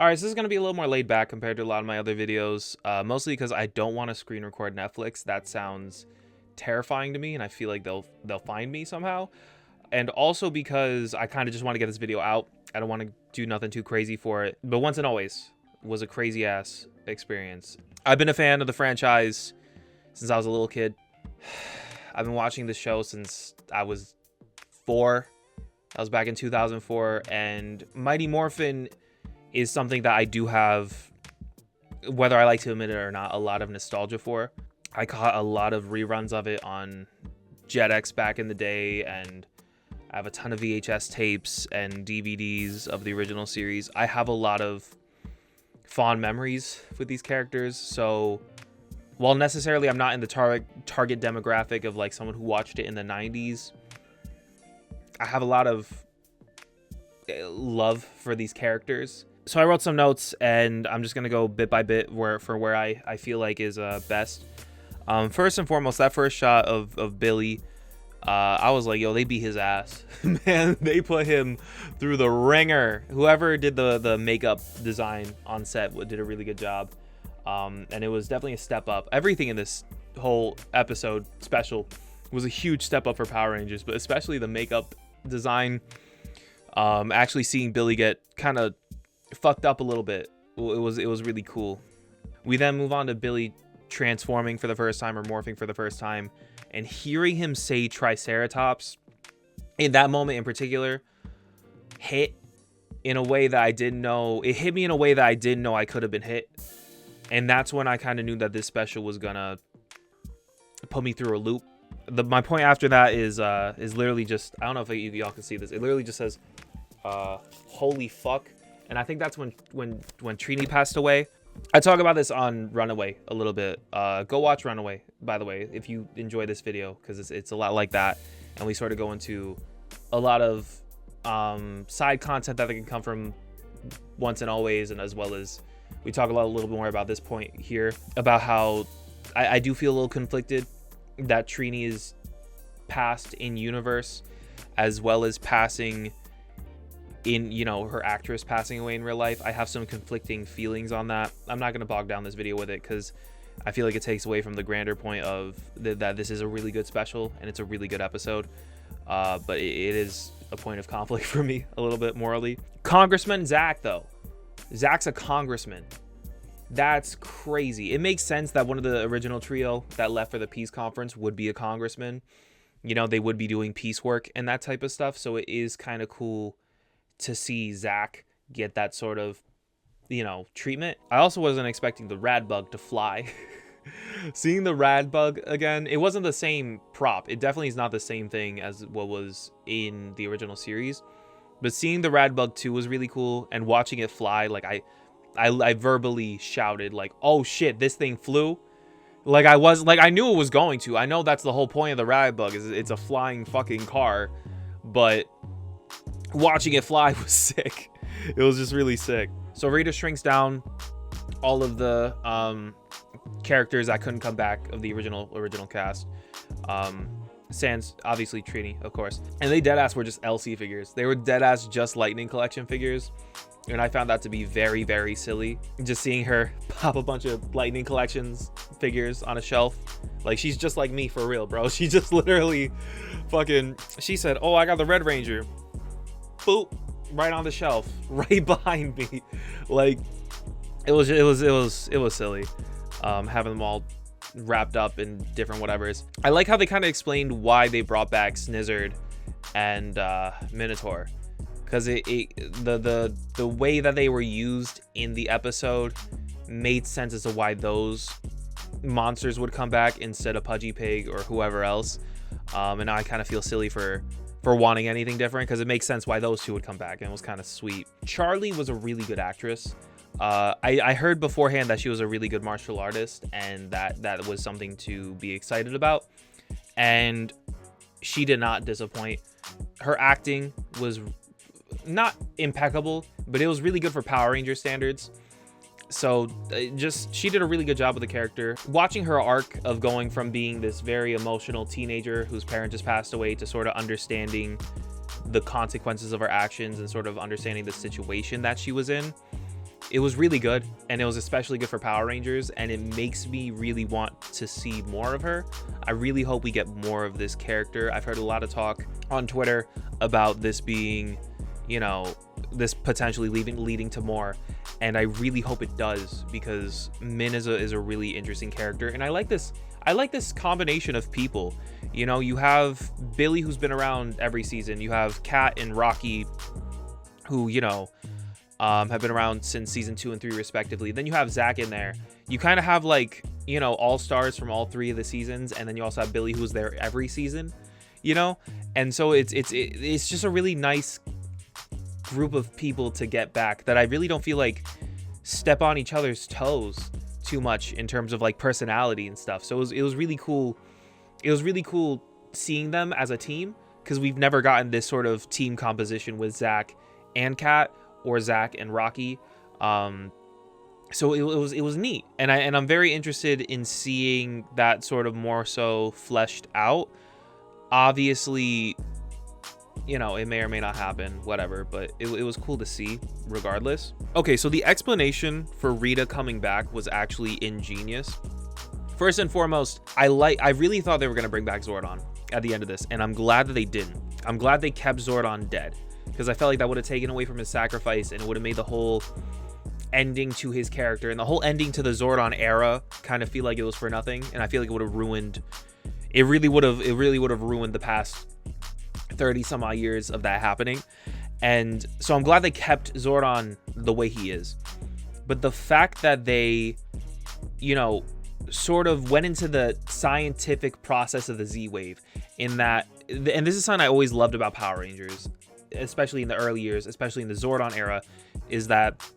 All right, so this is going to be a little more laid back compared to a lot of my other videos, mostly because I don't want to screen record Netflix. That sounds terrifying to me, and I feel like they'll find me somehow. And also because I kind of just want to get this video out. I don't want to do nothing too crazy for it. But Once and Always was a crazy ass experience. I've been a fan of the franchise since I was a little kid. I've been watching the show since I was 4. That was back in 2004, and Mighty Morphin is something that I do have, whether I like to admit it or not, a lot of nostalgia for. I caught a lot of reruns of it on Jetix back in the day, and I have a ton of VHS tapes and DVDs of the original series. I have a lot of fond memories with these characters, so while necessarily I'm not in the target demographic of like someone who watched it in the 90s, I have a lot of love for these characters. So I wrote some notes, and I'm just going to go bit by bit where I feel like is best. First and foremost, that first shot of Billy, I was like, yo, they beat his ass. Man, they put him through the ringer. Whoever did the makeup design on set did a really good job. And it was definitely a step up. Everything in this whole episode special was a huge step up for Power Rangers, but especially the makeup design. Actually seeing Billy get kind of fucked up a little bit, it was really cool. We then move on to Billy transforming for the first time, or morphing for the first time, and hearing him say Triceratops in that moment in particular hit in a way that I didn't know. It hit me in a way that I didn't know I could have been hit, and that's when I kind of knew that this special was gonna put me through a loop. My point after that is literally just, I don't know if y'all can see this, it literally just says holy fuck. And I think that's when Trini passed away. I talk about this on Runaway a little bit. Go watch Runaway, by the way, if you enjoy this video, because it's a lot like that. And we sort of go into a lot of side content that can come from Once and Always, and as well as we talk a little bit more about this point here, about how I do feel a little conflicted that Trini is passed in universe, as well as passing in, you know, her actress passing away in real life. I have some conflicting feelings on that. I'm not going to bog down this video with it because I feel like it takes away from the grander point of that this is a really good special and it's a really good episode. But it is a point of conflict for me a little bit morally. Congressman Zack, though. Zack's a congressman. That's crazy. It makes sense that one of the original trio that left for the peace conference would be a congressman. You know, they would be doing peace work and that type of stuff. So it is kind of cool to see Zack get that sort of, you know, treatment. I also wasn't expecting the rad bug to fly. Seeing the rad bug again, it wasn't the same prop. It definitely is not the same thing as what was in the original series. But seeing the rad bug 2 was really cool, and watching it fly, like I verbally shouted like, oh shit, this thing flew. Like I knew it was going to. I know that's the whole point of the rad bug, is it's a flying fucking car, but watching it fly was sick. It was just really sick. So Rita shrinks down all of the characters that couldn't come back of the original cast. Sans obviously Trini, of course, and they deadass were just LC figures. They were deadass just Lightning Collection figures, and I found that to be very, very silly. Just seeing her pop a bunch of Lightning Collections figures on a shelf, like she's just like me for real, bro. She just literally fucking, she said, oh, I got the Red Ranger, boop, right on the shelf right behind me. Like it was silly, having them all wrapped up in different whatevers. I like how they kind of explained why they brought back Snizzard and Minotaur, because the way that they were used in the episode made sense as to why those monsters would come back instead of Pudgy Pig or whoever else. And now I kind of feel silly for wanting anything different, because it makes sense why those two would come back, and it was kind of sweet. Charlie was a really good actress. I heard beforehand that she was a really good martial artist, and that was something to be excited about, and she did not disappoint. Her acting was not impeccable, but it was really good for Power Ranger standards. So she did a really good job with the character. Watching her arc of going from being this very emotional teenager whose parent just passed away to sort of understanding the consequences of her actions and sort of understanding the situation that she was in, it was really good, and it was especially good for Power Rangers, and it makes me really want to see more of her. I really hope we get more of this character. I've heard a lot of talk on Twitter about this being, you know, this potentially leading to more, and I really hope it does, because Mihn is a really interesting character, and I like this combination of people. You know, you have Billy, who's been around every season. You have Kat and Rocky, who, you know, have been around since season 2 and 3 respectively. Then you have Zack in there. You kind of have, like, you know, all stars from all 3 of the seasons, and then you also have Billy, who's there every season, you know. And so it's just a really nice group of people to get back that I really don't feel like step on each other's toes too much in terms of like personality and stuff. So it was really cool. It was really cool seeing them as a team, because we've never gotten this sort of team composition with Zack and Kat, or Zack and Rocky. So it was neat, and I'm very interested in seeing that sort of more so fleshed out. Obviously, you know, it may or may not happen, whatever, but it was cool to see regardless. Okay, so the explanation for Rita coming back was actually ingenious. First and foremost, I really thought they were going to bring back Zordon at the end of this, and I'm glad that they didn't. I'm glad they kept Zordon dead, because I felt like that would have taken away from his sacrifice, and it would have made the whole ending to his character and the whole ending to the Zordon era kind of feel like it was for nothing. And I feel like it would have ruined, it really would have ruined the past 30 some odd years of that happening. And so I'm glad they kept Zordon the way he is. But the fact that they, you know, sort of went into the scientific process of the Z-Wave, in that, and this is something I always loved about Power Rangers, especially in the early years, especially in the Zordon era, is that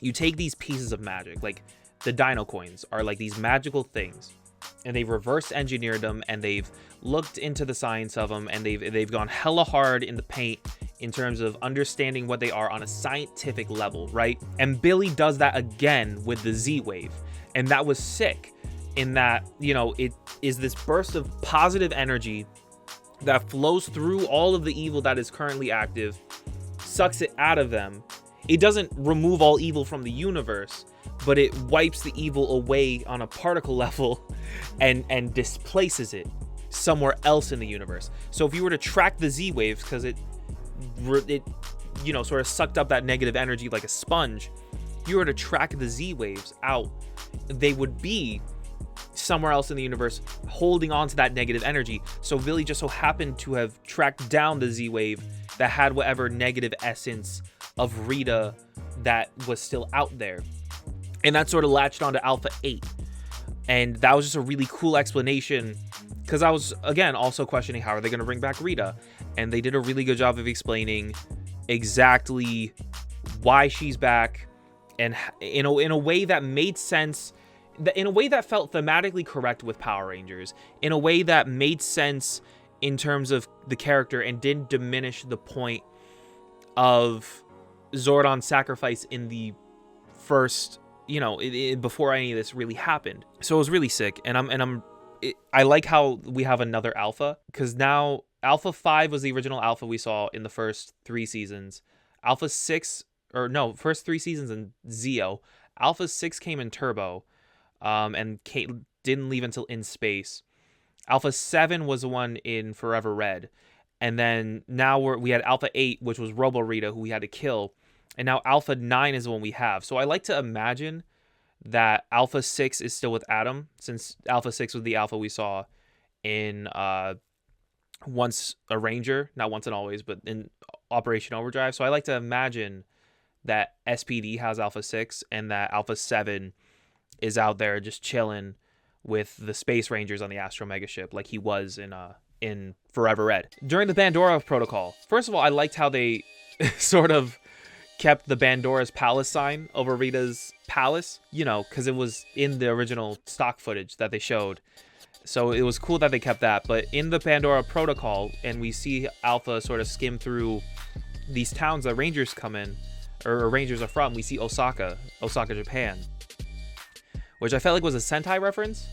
you take these pieces of magic, like the Dino Coins are like these magical things, and they've reverse engineered them, and they've looked into the science of them, and they've gone hella hard in the paint in terms of understanding what they are on a scientific level, right? And Billy does that again with the Z-Wave, and that was sick, in that, you know, it is this burst of positive energy that flows through all of the evil that is currently active, sucks it out of them. It doesn't remove all evil from the universe, but it wipes the evil away on a particle level and displaces it somewhere else in the universe. So if you were to track the Z-Waves, because it you know, sort of sucked up that negative energy like a sponge, if you were to track the Z-Waves out, they would be somewhere else in the universe holding on to that negative energy. So Billy just so happened to have tracked down the Z-Wave that had whatever negative essence of Rita that was still out there, and that sort of latched onto Alpha 8. And that was just a really cool explanation, because I was, again, also questioning how are they going to bring back Rita, and they did a really good job of explaining exactly why she's back, and in a way that made sense, in a way that felt thematically correct with Power Rangers, in a way that made sense in terms of the character and didn't diminish the point of Zordon's sacrifice in the first, you know, before any of this really happened. So it was really sick, and I like how we have another Alpha, because now Alpha 5 was the original Alpha we saw in the first 3 seasons. Alpha 6, or no, first 3 seasons in Zeo. Alpha 6 came in Turbo, and didn't leave until In Space. Alpha 7 was the one in Forever Red. And then now we had Alpha 8, which was Robo Rita, who we had to kill. And now Alpha 9 is the one we have. So I like to imagine that Alpha 6 is still with Adam, since Alpha 6 was the Alpha we saw in Once a Ranger. Not Once and Always, but in Operation Overdrive. So I like to imagine that SPD has Alpha 6, and that Alpha 7 is out there just chilling with the Space Rangers on the Astro Mega ship, like he was in Forever Red. During the Bandora Protocol, first of all, I liked how they sort of kept the Bandora's palace sign over Rita's palace, you know, because it was in the original stock footage that they showed. So it was cool that they kept that. But in the Pandora Protocol, and we see Alpha sort of skim through these towns that Rangers come in, or Rangers are from, we see Osaka, Japan, which I felt like was a Sentai reference.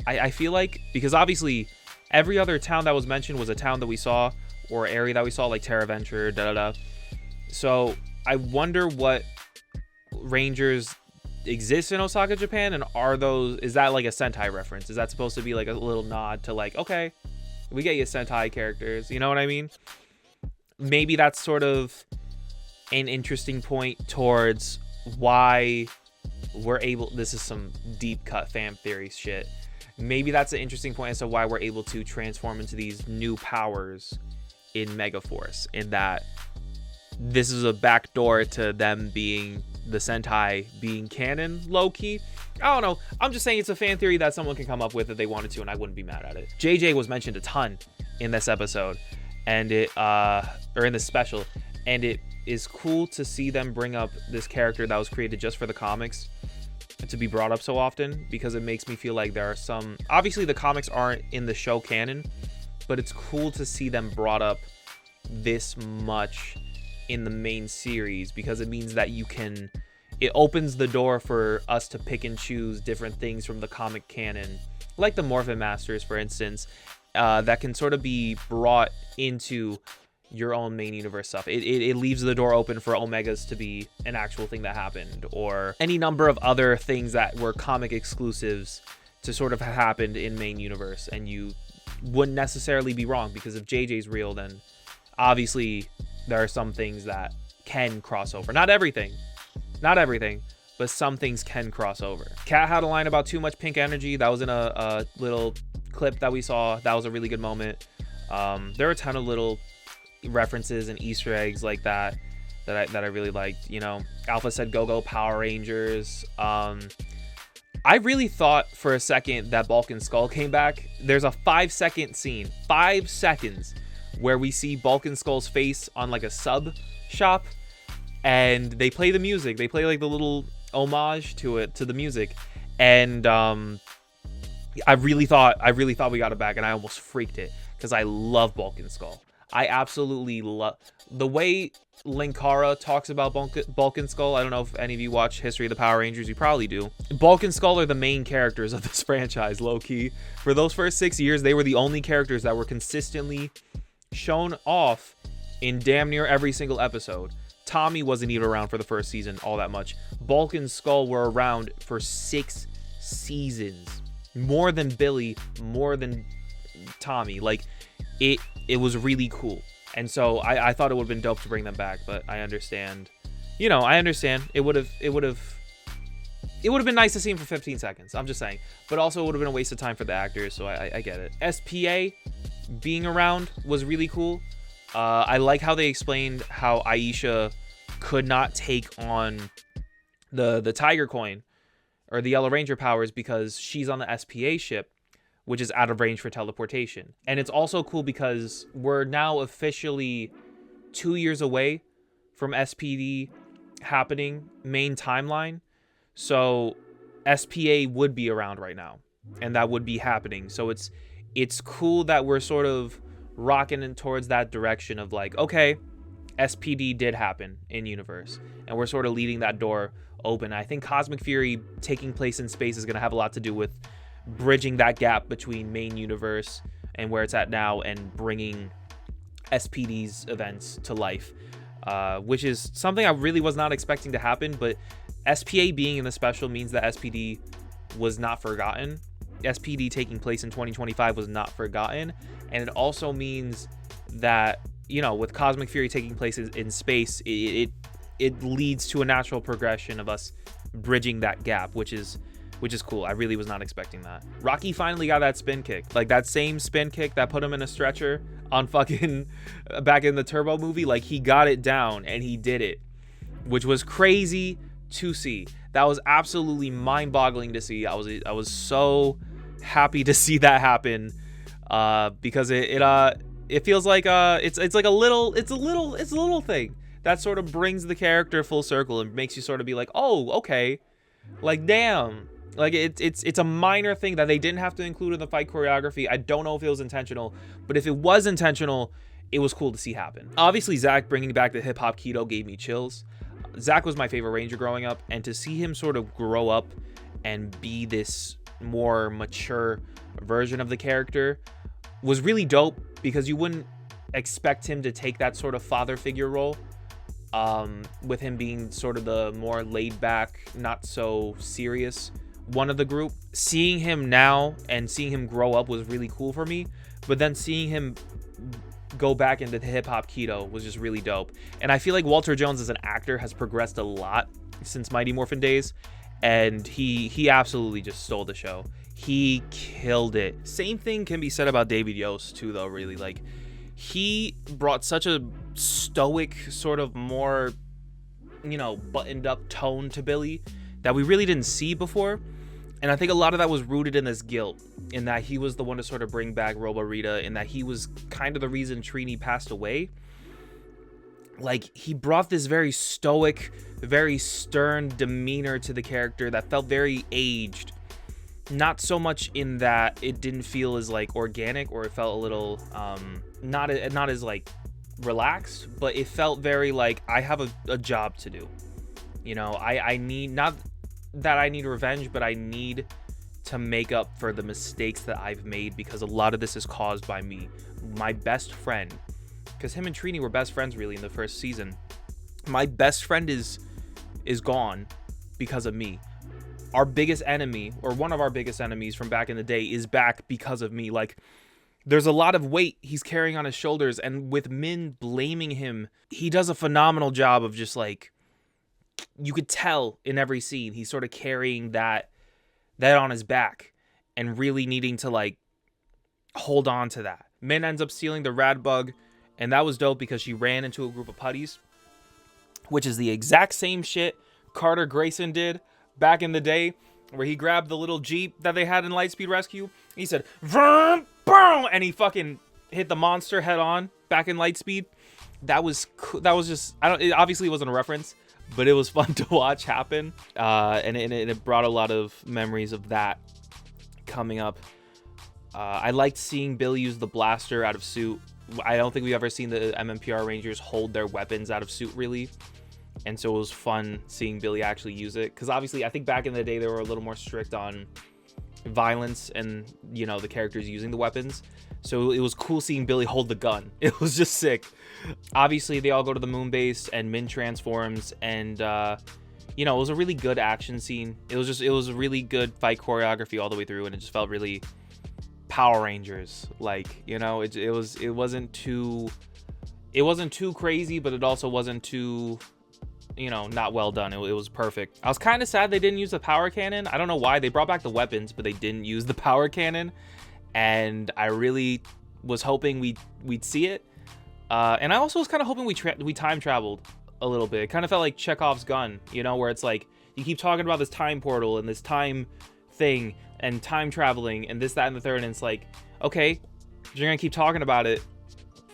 I feel like, because obviously every other town that was mentioned was a town that we saw, or area that we saw, like Terra Venture, So I wonder what Rangers exist in Osaka, Japan? And is that like a Sentai reference? Is that supposed to be like a little nod to like, okay, we get you Sentai characters, you know what I mean? Maybe that's sort of an interesting point towards why we're able, this is some deep cut fan theory shit. Maybe that's an interesting point as to why we're able to transform into these new powers in Megaforce, in that this is a backdoor to them being the Sentai being canon, low-key. I don't know. I'm just saying it's a fan theory that someone can come up with if they wanted to, and I wouldn't be mad at it. JJ was mentioned a ton in this episode, and or in this special, and it is cool to see them bring up this character that was created just for the comics to be brought up so often, because it makes me feel like there are some, obviously the comics aren't in the show canon, but it's cool to see them brought up this much in the main series, because it means that it opens the door for us to pick and choose different things from the comic canon, like the Morphin Masters, for instance, that can sort of be brought into your own main universe stuff. It leaves the door open for Omegas to be an actual thing that happened, or any number of other things that were comic exclusives to sort of have happened in main universe, and you wouldn't necessarily be wrong, because if JJ's real, then obviously there are some things that can cross over. Not everything, but some things can cross over. Kat had a line about too much pink energy. That was in a little clip that we saw. That was a really good moment. There are a ton of little references and Easter eggs like that I really liked. You know, Alpha said go Power Rangers. I really thought for a second that Bulk and Skull came back. There's a 5-second scene, 5 seconds, where we see Bulk and Skull's face on like a sub shop, and they play the music. They play like the little homage to the music, and I really thought we got it back, and I almost freaked it, because I love Bulk and Skull. I absolutely love the way Linkara talks about Bulk and Skull. I don't know if any of you watch History of the Power Rangers. You probably do. Bulk and Skull are the main characters of this franchise, low-key. For those first 6 years, they were the only characters that were consistently shown off in damn near every single episode. Tommy wasn't even around for the first season all that much. Bulk and Skull were around for 6 seasons. More than Billy, more than Tommy. Like, it was really cool. And so I thought it would have been dope to bring them back, but I understand. You know, I understand. It would have been nice to see him for 15 seconds. I'm just saying. But also it would have been a waste of time for the actors, so I get it. SPA being around was really cool. I like how they explained how Aisha could not take on the Tiger Coin or the Yellow Ranger powers because she's on the SPA ship, which is out of range for teleportation. And it's also cool because we're now officially 2 years away from SPD happening main timeline. So SPA would be around right now, and that would be happening. So it's cool that we're sort of rocking in towards that direction of like, okay, SPD did happen in universe, and we're sort of leading that door open. I think Cosmic Fury taking place in space is going to have a lot to do with bridging that gap between main universe and where it's at now, and bringing SPD's events to life, which is something I really was not expecting to happen. But SPA being in the special means that SPD was not forgotten. SPD taking place in 2025 was not forgotten, and it also means that, you know, with Cosmic Fury taking place in space, it leads to a natural progression of us bridging that gap, which is cool. I really was not expecting that. Rocky finally got that spin kick, like that same spin kick that put him in a stretcher on fucking back in the Turbo movie. Like, he got it down and he did it, which was crazy to see. That was absolutely mind-boggling to see. I was so happy to see that happen, because it feels like it's like a little thing that sort of brings the character full circle and makes you sort of be like, oh, okay, like, damn. Like, it's a minor thing that they didn't have to include in the fight choreography. I don't know if it was intentional, but if it was intentional, it was cool to see happen. Obviously, Zack bringing back the hip-hop keto gave me chills. Zack was my favorite Ranger growing up, and to see him sort of grow up and be this more mature version of the character was really dope, because you wouldn't expect him to take that sort of father figure role with him being sort of the more laid back, not so serious one of the group. Seeing him now and seeing him grow up was really cool for me, but then seeing him go back into the hip-hop keto was just really dope. And I feel like Walter Jones as an actor has progressed a lot since Mighty Morphin days, and he absolutely just stole the show. He killed it. Same thing can be said about David Yost too, though. Really, like, he brought such a stoic, sort of more, you know, buttoned up tone to Billy that we really didn't see before. And I think a lot of that was rooted in this guilt, in that he was the one to sort of bring back Robo Rita, and that he was kind of the reason Trini passed away. Like, he brought this very stoic, very stern demeanor to the character that felt very aged. Not so much in that it didn't feel as, like, organic, or it felt a little, not as, like, relaxed, but it felt very, like, I have a job to do. You know, I need, not that I need revenge, but I need to make up for the mistakes that I've made, because a lot of this is caused by me. My best friend, because him and Trini were best friends really in the first season. My best friend is gone because of me. Our biggest enemy, or one of our biggest enemies from back in the day, is back because of me. Like, there's a lot of weight he's carrying on his shoulders, and with Mihn blaming him, he does a phenomenal job of just, like, you could tell in every scene he's sort of carrying that on his back and really needing to, like, hold on to that. Mihn ends up stealing the rad bug, and that was dope because she ran into a group of putties, which is the exact same shit Carter Grayson did back in the day, where he grabbed the little Jeep that they had in Lightspeed Rescue. He said, vroom, boom, and he fucking hit the monster head on back in Lightspeed. That was just, it obviously wasn't a reference, but it was fun to watch happen. And it brought a lot of memories of that coming up. I liked seeing Billy use the blaster out of suit. I don't think we've ever seen the MMPR Rangers hold their weapons out of suit, really. And so it was fun seeing Billy actually use it. Because obviously, I think back in the day, they were a little more strict on violence and, you know, the characters using the weapons. So it was cool seeing Billy hold the gun. It was just sick. Obviously, they all go to the moon base and Mihn transforms. And, you know, it was a really good action scene. It was a really good fight choreography all the way through. And it just felt really Power Rangers. Like, you know, it wasn't too crazy, but it also wasn't too, you know, not well done. It was perfect. I was kind of sad they didn't use the power cannon. I don't know why. They brought back the weapons, but they didn't use the power cannon. And I really was hoping we'd see it. And I also was kind of hoping we time traveled a little bit. It kind of felt like Chekhov's gun, you know, where it's like you keep talking about this time portal and this time thing and time traveling and this, that, and the third. And it's like, okay, you're going to keep talking about it.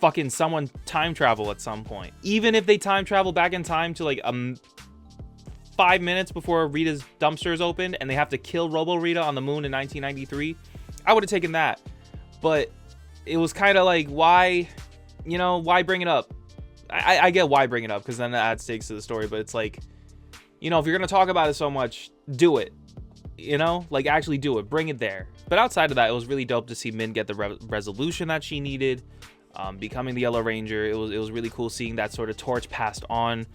Fucking someone time travel at some point. Even if they time travel back in time to like 5 minutes before Rita's dumpster is opened and they have to kill Robo Rita on the moon in 1993, I would have taken that. But it was kind of like, why, you know, why bring it up? I get why bring it up, because then that adds stakes to the story. But it's like, you know, if you're going to talk about it so much, do it. You know, like, actually do it. Bring it there. But outside of that, it was really dope to see Mihn get the resolution that she needed. Becoming the Yellow Ranger. It was really cool seeing that sort of torch passed on.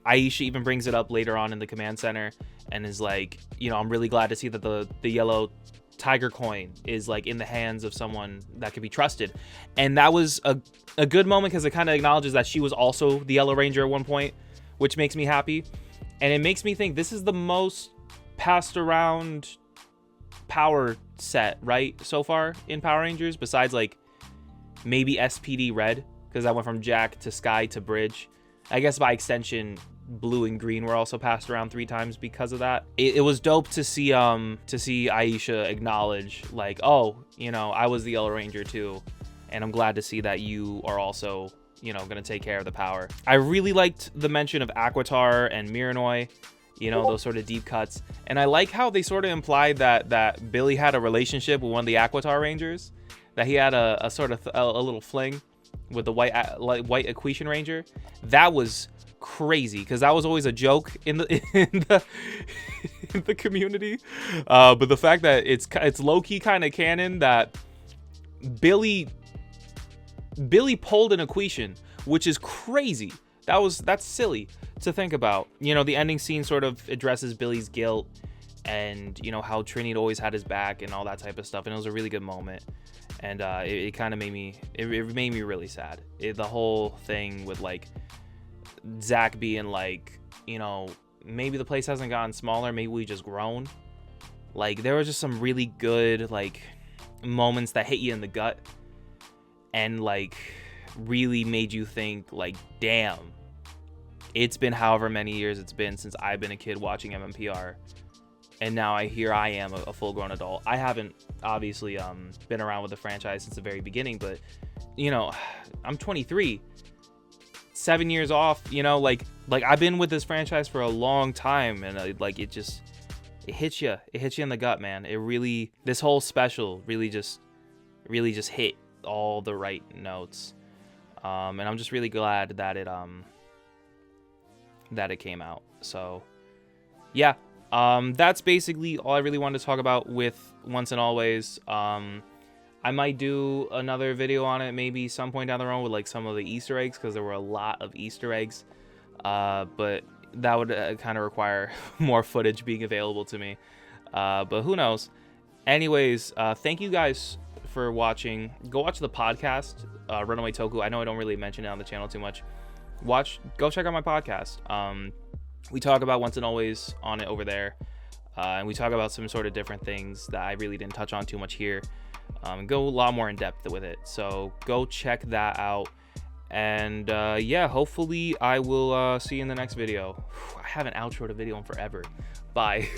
Aisha even brings it up later on in the command center and is like, you know, I'm really glad to see that the yellow tiger coin is like in the hands of someone that can be trusted. And that was a good moment, because it kind of acknowledges that she was also the Yellow Ranger at one point, which makes me happy. And it makes me think this is the most passed around power set, right, so far in Power Rangers, besides like maybe SPD Red, because that went from Jack to Sky to Bridge. I guess by extension, Blue and Green were also passed around 3 times because of that. It was dope to see Aisha acknowledge, like, oh, you know, I was the Yellow Ranger too, and I'm glad to see that you are also, you know, gonna take care of the power. I really liked the mention of Aquitar and Miranoi, you know, those sort of deep cuts. And I like how they sort of implied that Billy had a relationship with one of the Aquitar Rangers, that he had a sort of a little fling with the white Equation Ranger. That was crazy, because that was always a joke in the in the community. But the fact that it's low-key kind of canon that Billy pulled an Equation, which is crazy. that's silly to think about. You know, the ending scene sort of addresses Billy's guilt and, you know, how Trini always had his back and all that type of stuff, and it was a really good moment. And it kind of made me, it made me really sad. The whole thing with like Zack being like, you know, maybe the place hasn't gotten smaller, maybe we just grown. Like, there were just some really good like moments that hit you in the gut and like really made you think like, damn, it's been however many years it's been since I've been a kid watching MMPR, and now I am a full-grown adult. I haven't obviously been around with the franchise since the very beginning, but you know, I'm 23, 7 years off, you know, like I've been with this franchise for a long time, and like it hits you in the gut, man. It really, this whole special really just hit all the right notes, and I'm just really glad that it came out. So yeah, that's basically all I really wanted to talk about with Once and Always. I might do another video on it maybe some point down the road with like some of the Easter eggs, because there were a lot of Easter eggs, but that would kind of require more footage being available to me, but who knows. Anyways, thank you guys for watching. Go watch the podcast, Runaway Toku. I know I don't really mention it on the channel too much. Go check out my podcast. We talk about Once and Always on it over there, and we talk about some sort of different things that I really didn't touch on too much here, go a lot more in depth with it. So go check that out, and yeah, hopefully I will see you in the next video. I haven't outroed a video in forever. Bye.